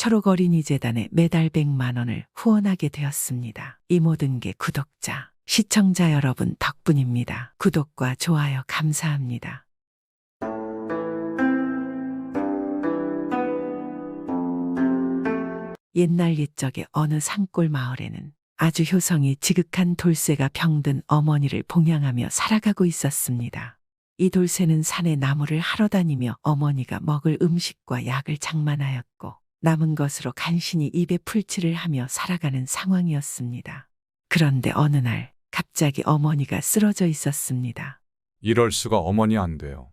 초록어린이재단에 매달 100만 원을 후원하게 되었습니다. 이 모든 게 구독자, 시청자 여러분 덕분입니다. 구독과 좋아요 감사합니다. 옛날 옛적의 어느 산골 마을에는 아주 효성이 지극한 돌쇠가 병든 어머니를 봉양하며 살아가고 있었습니다. 이 돌쇠는 산에 나무를 하러 다니며 어머니가 먹을 음식과 약을 장만하였고 남은 것으로 간신히 입에 풀칠을 하며 살아가는 상황이었습니다. 그런데 어느 날 갑자기 어머니가 쓰러져 있었습니다. 이럴 수가 어머니 안 돼요.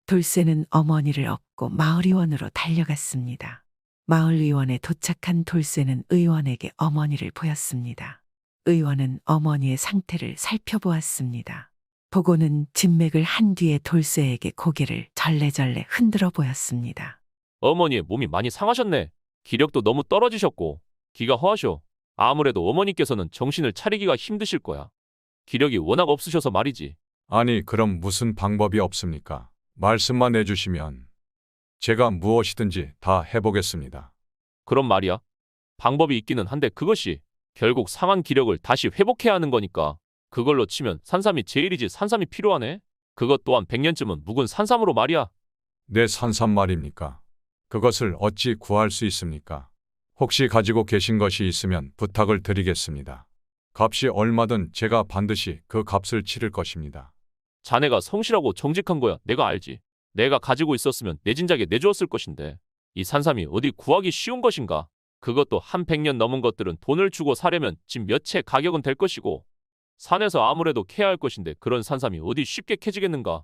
돌쇠는 어머니를 업고 마을의원으로 달려갔습니다. 마을의원에 도착한 돌쇠는 의원에게 어머니를 보였습니다. 의원은 어머니의 상태를 살펴보았습니다. 보고는 진맥을 한 뒤에 돌쇠에게 고개를 절레절레 흔들어 보였습니다. 어머니의 몸이 많이 상하셨네. 기력도 너무 떨어지셨고 기가 허하셔. 아무래도 어머니께서는 정신을 차리기가 힘드실 거야. 기력이 워낙 없으셔서 말이지. 아니, 그럼 무슨 방법이 없습니까? 말씀만 해주시면 제가 무엇이든지 다 해보겠습니다. 그런 말이야. 방법이 있기는 한데 그것이 결국 상한 기력을 다시 회복해야 하는 거니까 그걸로 치면 산삼이 제일이지. 산삼이 필요하네. 그것 또한 100년쯤은 묵은 산삼으로 말이야. 내 산삼 말입니까? 그것을 어찌 구할 수 있습니까? 혹시 가지고 계신 것이 있으면 부탁을 드리겠습니다. 값이 얼마든 제가 반드시 그 값을 치를 것입니다. 자네가 성실하고 정직한 거야. 내가 알지. 내가 가지고 있었으면 내 진작에 내주었을 것인데 이 산삼이 어디 구하기 쉬운 것인가? 그것도 한 100년 넘은 것들은 돈을 주고 사려면 집 몇 채 가격은 될 것이고 산에서 아무래도 캐야 할 것인데 그런 산삼이 어디 쉽게 캐지겠는가?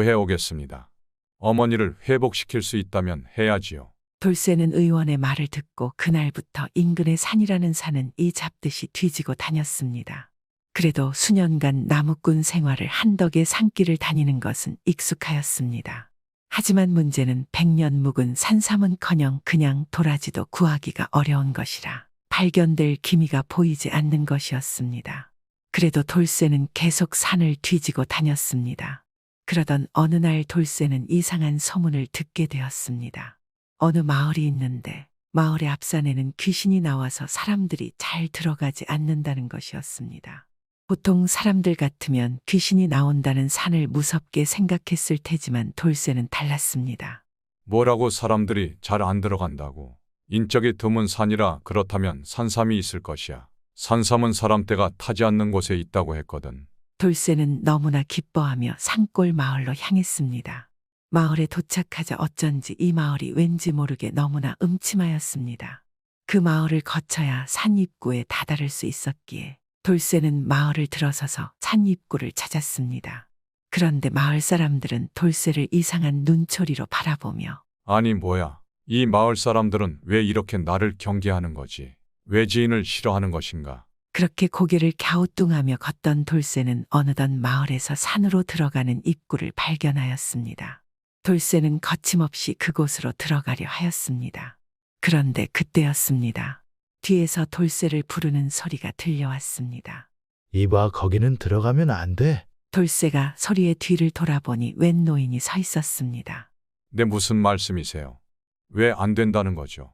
구해오겠습니다. 어머니를 회복시킬 수 있다면 해야지요. 돌쇠는 의원의 말을 듣고 그날부터 인근의 산이라는 산은 이 잡듯이 뒤지고 다녔습니다. 그래도 수년간 나무꾼 생활을 한덕의 산길을 다니는 것은 익숙하였습니다. 하지만 문제는 100년 묵은 산삼은커녕 그냥 도라지도 구하기가 어려운 것이라 발견될 기미가 보이지 않는 것이었습니다. 그래도 돌쇠는 계속 산을 뒤지고 다녔습니다. 그러던 어느 날 돌쇠는 이상한 소문을 듣게 되었습니다. 어느 마을이 있는데 마을의 앞산에는 귀신이 나와서 사람들이 잘 들어가지 않는다는 것이었습니다. 보통 사람들 같으면 귀신이 나온다는 산을 무섭게 생각했을 테지만 돌쇠는 달랐습니다. 뭐라고 사람들이 잘 안 들어간다고? 인적이 드문 산이라 그렇다면 산삼이 있을 것이야. 산삼은 사람떼가 타지 않는 곳에 있다고 했거든. 돌쇠는 너무나 기뻐하며 산골 마을로 향했습니다. 마을에 도착하자 어쩐지 이 마을이 왠지 모르게 너무나 음침하였습니다. 그 마을을 거쳐야 산 입구에 다다를 수 있었기에 돌쇠는 마을을 들어서서 산 입구를 찾았습니다. 그런데 마을 사람들은 돌쇠를 이상한 눈초리로 바라보며 아니 뭐야, 이 마을 사람들은 왜 이렇게 나를 경계하는 거지? 외지인을 싫어하는 것인가? 그렇게 고개를 갸우뚱하며 걷던 돌쇠는 어느덧 마을에서 산으로 들어가는 입구를 발견하였습니다. 돌쇠는 거침없이 그곳으로 들어가려 하였습니다. 그런데 그때였습니다. 뒤에서 돌쇠를 부르는 소리가 들려왔습니다. 이봐, 거기는 들어가면 안 돼. 돌쇠가 소리의 뒤를 돌아보니 웬 노인이 서 있었습니다. 네, 무슨 말씀이세요? 왜 안 된다는 거죠?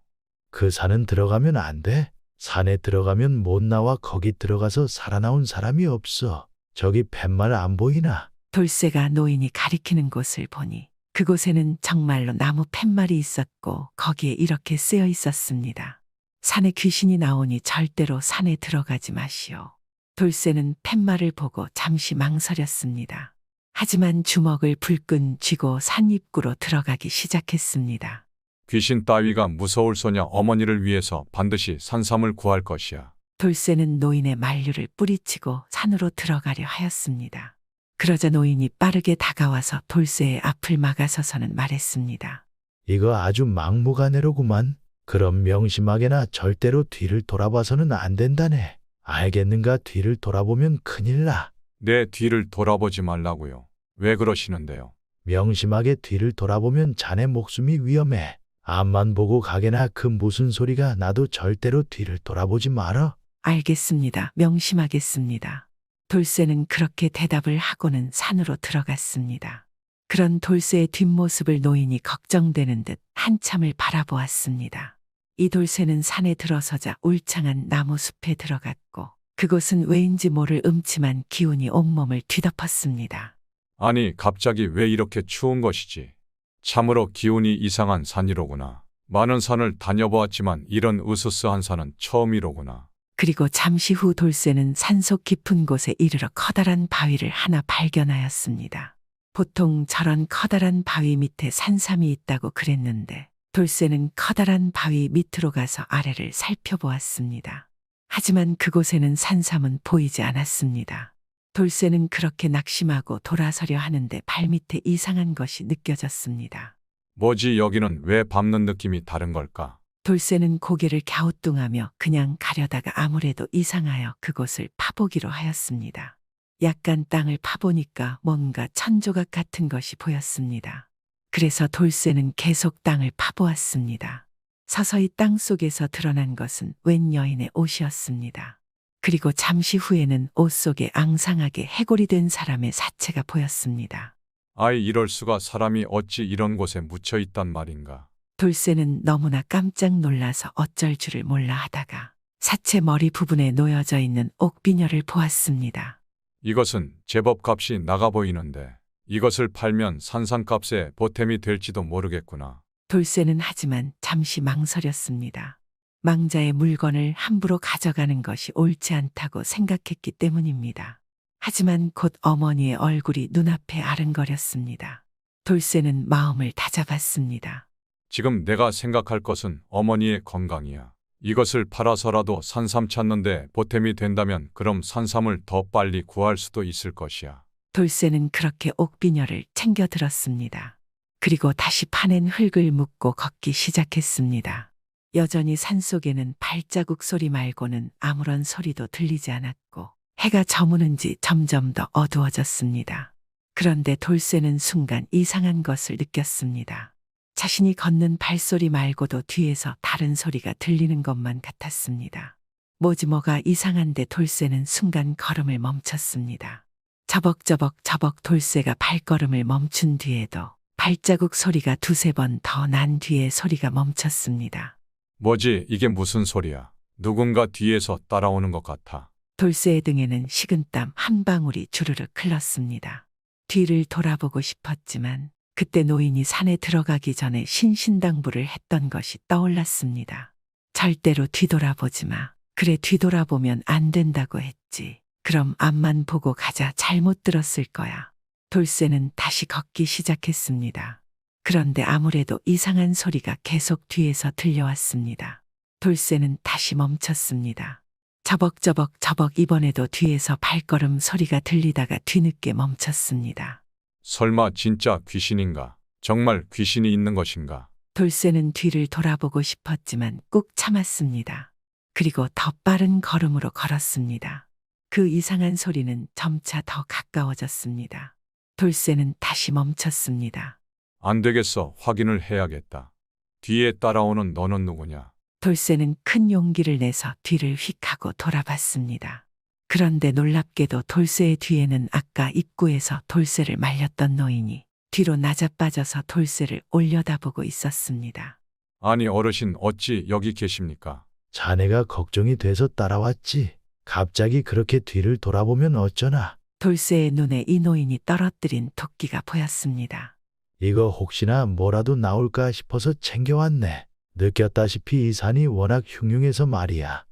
그 산은 들어가면 안 돼. 산에 들어가면 못 나와. 거기 들어가서 살아나온 사람이 없어. 저기 팻말 안 보이나? 돌쇠가 노인이 가리키는 곳을 보니 그곳에는 정말로 나무 팻말이 있었고 거기에 이렇게 쓰여 있었습니다. 산에 귀신이 나오니 절대로 산에 들어가지 마시오. 돌쇠는 팻말을 보고 잠시 망설였습니다. 하지만 주먹을 불끈 쥐고 산 입구로 들어가기 시작했습니다. 귀신 따위가 무서울 소냐. 어머니를 위해서 반드시 산삼을 구할 것이야. 돌쇠는 노인의 만류를 뿌리치고 산으로 들어가려 하였습니다. 그러자 노인이 빠르게 다가와서 돌쇠의 앞을 막아서서는 말했습니다. 이거 아주 막무가내로구만. 그럼 명심하게나 절대로 뒤를 돌아봐서는 안 된다네. 알겠는가? 뒤를 돌아보면 큰일 나. 내 뒤를 돌아보지 말라고요. 왜 그러시는데요? 명심하게 뒤를 돌아보면 자네 목숨이 위험해. 앞만 보고 가게나. 그 무슨 소리가 나도 절대로 뒤를 돌아보지 마라. 알겠습니다. 명심하겠습니다. 돌쇠는 그렇게 대답을 하고는 산으로 들어갔습니다. 그런 돌쇠의 뒷모습을 노인이 걱정되는 듯 한참을 바라보았습니다. 이 돌쇠는 산에 들어서자 울창한 나무 숲에 들어갔고 그곳은 왜인지 모를 음침한 기운이 온몸을 뒤덮었습니다. 아니, 갑자기 왜 이렇게 추운 것이지? 참으로 기운이 이상한 산이로구나. 많은 산을 다녀보았지만 이런 으스스한 산은 처음이로구나. 그리고 잠시 후 돌쇠는 산속 깊은 곳에 이르러 커다란 바위를 하나 발견하였습니다. 보통 저런 커다란 바위 밑에 산삼이 있다고 그랬는데 돌쇠는 커다란 바위 밑으로 가서 아래를 살펴보았습니다. 하지만 그곳에는 산삼은 보이지 않았습니다. 돌쇠는 그렇게 낙심하고 돌아서려 하는데 발밑에 이상한 것이 느껴졌습니다. 뭐지, 여기는 왜 밟는 느낌이 다른 걸까? 돌쇠는 고개를 갸우뚱하며 그냥 가려다가 아무래도 이상하여 그곳을 파보기로 하였습니다. 약간 땅을 파보니까 뭔가 천조각 같은 것이 보였습니다. 그래서 돌쇠는 계속 땅을 파보았습니다. 서서히 땅 속에서 드러난 것은 웬 여인의 옷이었습니다. 그리고 잠시 후에는 옷 속에 앙상하게 해골이 된 사람의 사체가 보였습니다. 아이, 이럴 수가. 사람이 어찌 이런 곳에 묻혀 있단 말인가? 돌쇠는 너무나 깜짝 놀라서 어쩔 줄을 몰라 하다가 사체 머리 부분에 놓여져 있는 옥비녀를 보았습니다. 이것은 제법 값이 나가 보이는데 이것을 팔면 산삼값에 보탬이 될지도 모르겠구나. 돌쇠는 하지만 잠시 망설였습니다. 망자의 물건을 함부로 가져가는 것이 옳지 않다고 생각했기 때문입니다. 하지만 곧 어머니의 얼굴이 눈앞에 아른거렸습니다. 돌쇠는 마음을 다잡았습니다. 지금 내가 생각할 것은 어머니의 건강이야. 이것을 팔아서라도 산삼 찾는데 보탬이 된다면 그럼 산삼을 더 빨리 구할 수도 있을 것이야. 돌쇠는 그렇게 옥비녀를 챙겨 들었습니다. 그리고 다시 파낸 흙을 묻고 걷기 시작했습니다. 여전히 산속에는 발자국 소리 말고는 아무런 소리도 들리지 않았고 해가 저무는지 점점 더 어두워졌습니다. 그런데 돌쇠는 순간 이상한 것을 느꼈습니다. 자신이 걷는 발소리 말고도 뒤에서 다른 소리가 들리는 것만 같았습니다. 뭐가 이상한데 돌쇠는 순간 걸음을 멈췄습니다. 저벅저벅 돌쇠가 발걸음을 멈춘 뒤에도 발자국 소리가 두세 번 더 난 뒤에 소리가 멈췄습니다. 뭐지, 이게 무슨 소리야? 누군가 뒤에서 따라오는 것 같아. 돌쇠의 등에는 식은땀 한 방울이 주르륵 흘렀습니다. 뒤를 돌아보고 싶었지만 그때 노인이 산에 들어가기 전에 신신당부를 했던 것이 떠올랐습니다. 절대로 뒤돌아보지 마. 그래, 뒤돌아보면 안 된다고 했지. 그럼 앞만 보고 가자. 잘못 들었을 거야. 돌쇠는 다시 걷기 시작했습니다. 그런데 아무래도 이상한 소리가 계속 뒤에서 들려왔습니다. 돌쇠는 다시 멈췄습니다. 저벅저벅 이번에도 뒤에서 발걸음 소리가 들리다가 뒤늦게 멈췄습니다. 설마 진짜 귀신인가? 정말 귀신이 있는 것인가? 돌쇠는 뒤를 돌아보고 싶었지만 꾹 참았습니다. 그리고 더 빠른 걸음으로 걸었습니다. 그 이상한 소리는 점차 더 가까워졌습니다. 돌쇠는 다시 멈췄습니다. 안 되겠어. 확인을 해야겠다. 뒤에 따라오는 너는 누구냐? 돌쇠는 큰 용기를 내서 뒤를 휙 하고 돌아봤습니다. 그런데 놀랍게도 돌쇠의 뒤에는 아까 입구에서 돌쇠를 말렸던 노인이 뒤로 낮아빠져서 돌쇠를 올려다보고 있었습니다. 아니, 어르신, 어찌 여기 계십니까? 자네가 걱정이 돼서 따라왔지. 갑자기 그렇게 뒤를 돌아보면 어쩌나. 돌쇠의 눈에 이 노인이 떨어뜨린 도끼가 보였습니다. 이거 혹시나 뭐라도 나올까 싶어서 챙겨왔네. 느꼈다시피 이 산이 워낙 흉흉해서 말이야.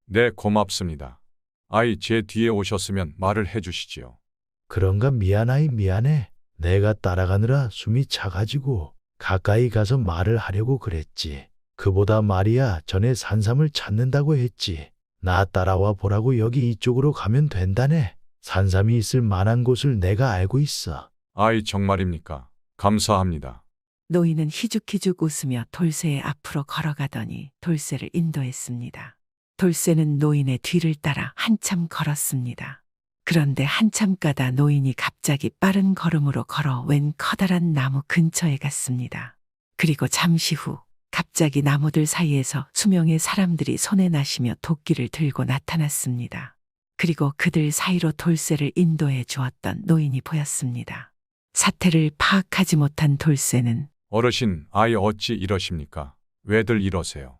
네, 고맙습니다. 아이, 제 뒤에 오셨으면 말을 해주시지요. 그런가 미안해. 내가 따라가느라 숨이 차가지고 가까이 가서 말을 하려고 그랬지. 그보다 말이야, 전에 산삼을 찾는다고 했지. 나 따라와 보라고. 여기 이쪽으로 가면 된다네. 산삼이 있을 만한 곳을 내가 알고 있어. 아이, 정말입니까? 감사합니다. 노인은 희죽희죽 웃으며 돌쇠의 앞으로 걸어가더니 돌쇠를 인도했습니다. 돌쇠는 노인의 뒤를 따라 한참 걸었습니다. 그런데 한참 가다 노인이 갑자기 빠른 걸음으로 걸어 웬 커다란 나무 근처에 갔습니다. 그리고 잠시 후 갑자기 나무들 사이에서 수명의 사람들이 손에 나시며 도끼를 들고 나타났습니다. 그리고 그들 사이로 돌쇠를 인도해 주었던 노인이 보였습니다. 사태를 파악하지 못한 돌쇠는 어르신, 아이 어찌 이러십니까? 왜들 이러세요?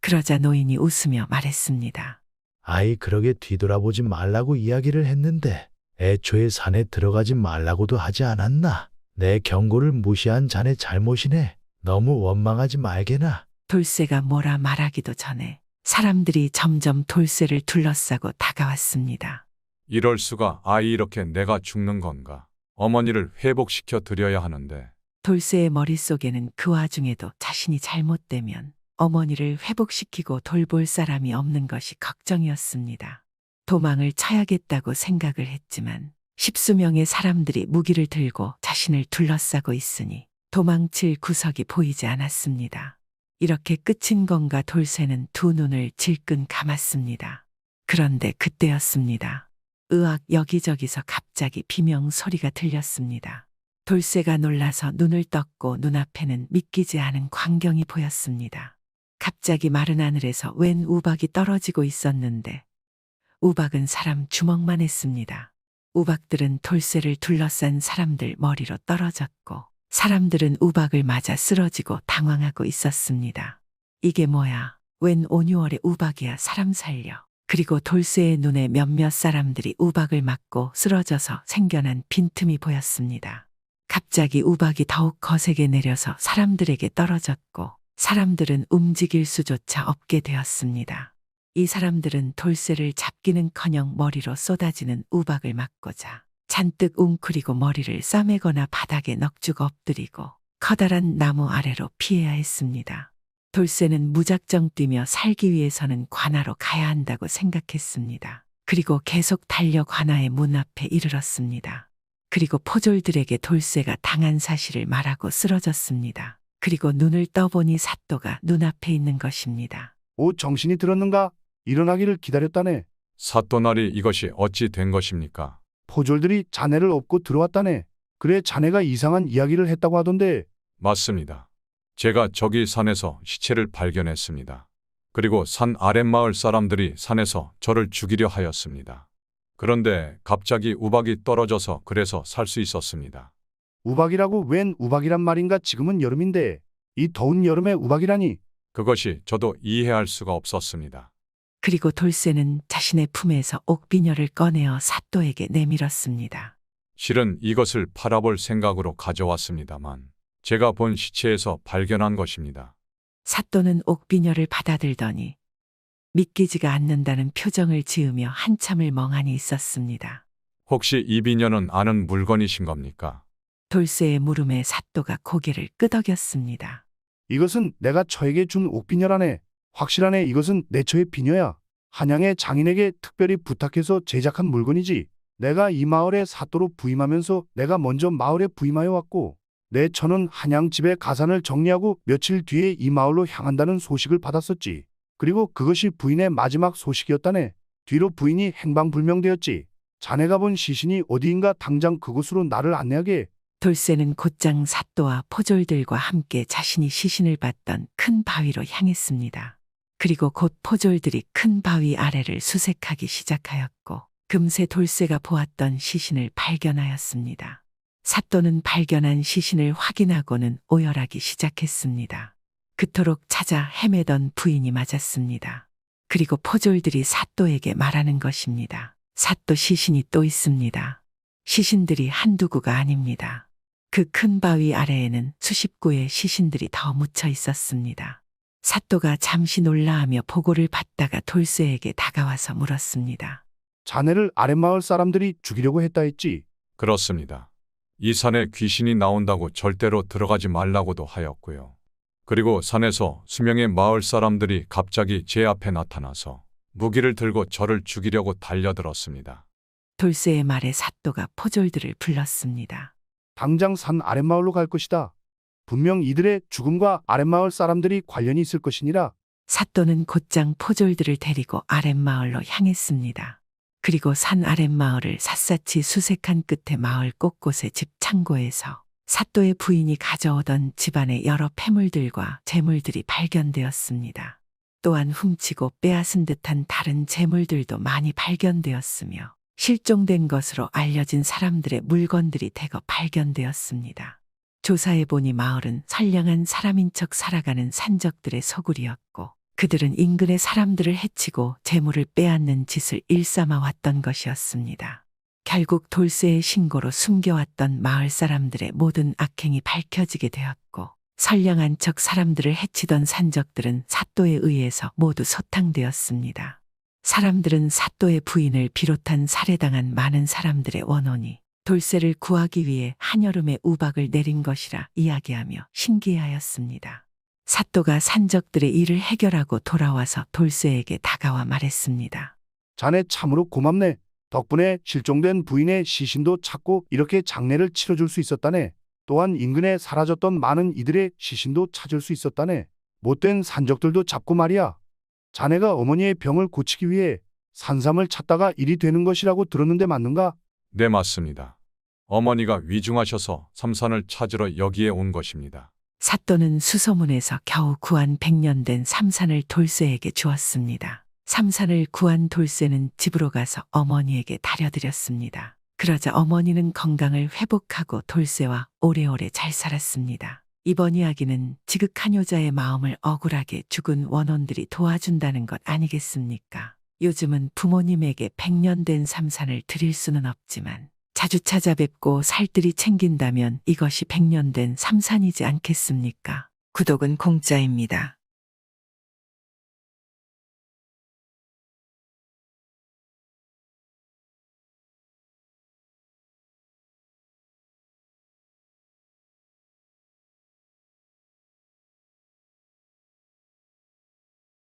그러자 노인이 웃으며 말했습니다. 아이, 그러게 뒤돌아보지 말라고 이야기를 했는데 애초에 산에 들어가지 말라고도 하지 않았나? 내 경고를 무시한 자네 잘못이네. 너무 원망하지 말게나. 돌쇠가 뭐라 말하기도 전에 사람들이 점점 돌쇠를 둘러싸고 다가왔습니다. 이럴 수가. 아이, 이렇게 내가 죽는 건가? 어머니를 회복시켜 드려야 하는데. 돌쇠의 머릿속에는 그 와중에도 자신이 잘못되면 어머니를 회복시키고 돌볼 사람이 없는 것이 걱정이었습니다. 도망을 쳐야겠다고 생각을 했지만 십수명의 사람들이 무기를 들고 자신을 둘러싸고 있으니 도망칠 구석이 보이지 않았습니다. 이렇게 끝인 건가 돌쇠는 두 눈을 질끈 감았습니다. 그런데 그때였습니다. 으악, 여기저기서 갑자기 비명 소리가 들렸습니다. 돌쇠가 놀라서 눈을 떴고 눈앞에는 믿기지 않은 광경이 보였습니다. 갑자기 마른 하늘에서 웬 우박이 떨어지고 있었는데 우박은 사람 주먹만 했습니다. 우박들은 돌쇠를 둘러싼 사람들 머리로 떨어졌고 사람들은 우박을 맞아 쓰러지고 당황하고 있었습니다. 이게 뭐야? 웬 5, 6월의 우박이야. 사람 살려. 그리고 돌쇠의 눈에 몇몇 사람들이 우박을 맞고 쓰러져서 생겨난 빈틈이 보였습니다. 갑자기 우박이 더욱 거세게 내려서 사람들에게 떨어졌고 사람들은 움직일 수조차 없게 되었습니다. 이 사람들은 돌쇠를 잡기는커녕 머리로 쏟아지는 우박을 막고자 잔뜩 웅크리고 머리를 싸매거나 바닥에 넋주고 엎드리고 커다란 나무 아래로 피해야 했습니다. 돌쇠는 무작정 뛰며 살기 위해서는 관아로 가야 한다고 생각했습니다. 그리고 계속 달려 관아의 문 앞에 이르렀습니다. 그리고 포졸들에게 돌쇠가 당한 사실을 말하고 쓰러졌습니다. 그리고 눈을 떠보니 사또가 눈앞에 있는 것입니다. 오, 정신이 들었는가? 일어나기를 기다렸다네. 사또나리, 이것이 어찌 된 것입니까? 포졸들이 자네를 업고 들어왔다네. 그래, 자네가 이상한 이야기를 했다고 하던데. 맞습니다. 제가 저기 산에서 시체를 발견했습니다. 그리고 산 아랫마을 사람들이 산에서 저를 죽이려 하였습니다. 그런데 갑자기 우박이 떨어져서 그래서 살 수 있었습니다. 우박이라고? 웬 우박이란 말인가? 지금은 여름인데. 이 더운 여름에 우박이라니. 그것이 저도 이해할 수가 없었습니다. 그리고 돌쇠는 자신의 품에서 옥비녀를 꺼내어 사또에게 내밀었습니다. 실은 이것을 팔아볼 생각으로 가져왔습니다만 제가 본 시체에서 발견한 것입니다. 사또는 옥비녀를 받아들더니 믿기지가 않는다는 표정을 지으며 한참을 멍하니 있었습니다. 혹시 이 비녀는 아는 물건이신 겁니까? 돌쇠의 물음에 사또가 고개를 끄덕였습니다. 이것은 내가 처에게 준 옥비녀라네. 확실하네. 이것은 내 처의 비녀야. 한양의 장인에게 특별히 부탁해서 제작한 물건이지. 내가 이 마을에 사또로 부임하면서 내가 먼저 마을에 부임하여 왔고 내 처는 한양 집의 가산을 정리하고 며칠 뒤에 이 마을로 향한다는 소식을 받았었지. 그리고 그것이 부인의 마지막 소식이었다네. 뒤로 부인이 행방불명되었지. 자네가 본 시신이 어디인가 당장 그곳으로 나를 안내하게. 돌쇠는 곧장 사또와 포졸들과 함께 자신이 시신을 봤던 큰 바위로 향했습니다. 그리고 곧 포졸들이 큰 바위 아래를 수색하기 시작하였고 금세 돌쇠가 보았던 시신을 발견하였습니다. 사또는 발견한 시신을 확인하고는 오열하기 시작했습니다. 그토록 찾아 헤매던 부인이 맞았습니다. 그리고 포졸들이 사또에게 말하는 것입니다. 사또, 시신이 또 있습니다. 시신들이 한두 구가 아닙니다. 그 큰 바위 아래에는 수십 구의 시신들이 더 묻혀 있었습니다. 사또가 잠시 놀라하며 보고를 받다가 돌쇠에게 다가와서 물었습니다. 자네를 아랫마을 사람들이 죽이려고 했다 했지. 그렇습니다. 이 산에 귀신이 나온다고 절대로 들어가지 말라고도 하였고요. 그리고 산에서 수명의 마을 사람들이 갑자기 제 앞에 나타나서 무기를 들고 저를 죽이려고 달려들었습니다. 돌쇠의 말에 사또가 포졸들을 불렀습니다. 당장 산 아랫마을로 갈 것이다. 분명 이들의 죽음과 아랫마을 사람들이 관련이 있을 것이니라. 사또는 곧장 포졸들을 데리고 아랫마을로 향했습니다. 그리고 산 아랫마을을 샅샅이 수색한 끝에 마을 곳곳의 집 창고에서 사또의 부인이 가져오던 집안의 여러 폐물들과 재물들이 발견되었습니다. 또한 훔치고 빼앗은 듯한 다른 재물들도 많이 발견되었으며 실종된 것으로 알려진 사람들의 물건들이 대거 발견되었습니다. 조사해보니 마을은 선량한 사람인 척 살아가는 산적들의 소굴이었고 그들은 인근의 사람들을 해치고 재물을 빼앗는 짓을 일삼아 왔던 것이었습니다. 결국 돌쇠의 신고로 숨겨왔던 마을 사람들의 모든 악행이 밝혀지게 되었고 선량한 척 사람들을 해치던 산적들은 사또에 의해서 모두 소탕되었습니다. 사람들은 사또의 부인을 비롯한 살해당한 많은 사람들의 원혼이 돌쇠를 구하기 위해 한여름에 우박을 내린 것이라 이야기하며 신기해하였습니다. 사또가 산적들의 일을 해결하고 돌아와서 돌쇠에게 다가와 말했습니다. 자네 참으로 고맙네. 덕분에 실종된 부인의 시신도 찾고 이렇게 장례를 치러줄 수 있었다네. 또한 인근에 사라졌던 많은 이들의 시신도 찾을 수 있었다네. 못된 산적들도 잡고 말이야. 자네가 어머니의 병을 고치기 위해 산삼을 찾다가 일이 되는 것이라고 들었는데 맞는가? 네, 맞습니다. 어머니가 위중하셔서 삼산을 찾으러 여기에 온 것입니다. 사또는 수소문에서 겨우 구한 100년 된 삼산을 돌쇠에게 주었습니다. 삼산을 구한 돌쇠는 집으로 가서 어머니에게 다려드렸습니다. 그러자 어머니는 건강을 회복하고 돌쇠와 오래오래 잘 살았습니다. 이번 이야기는 지극한 효자의 마음을 억울하게 죽은 원혼들이 도와준다는 것 아니겠습니까? 요즘은 부모님에게 100년 된 삼산을 드릴 수는 없지만 자주 찾아뵙고 살뜰히 챙긴다면 이것이 100년 된 삼산이지 않겠습니까? 구독은 공짜입니다.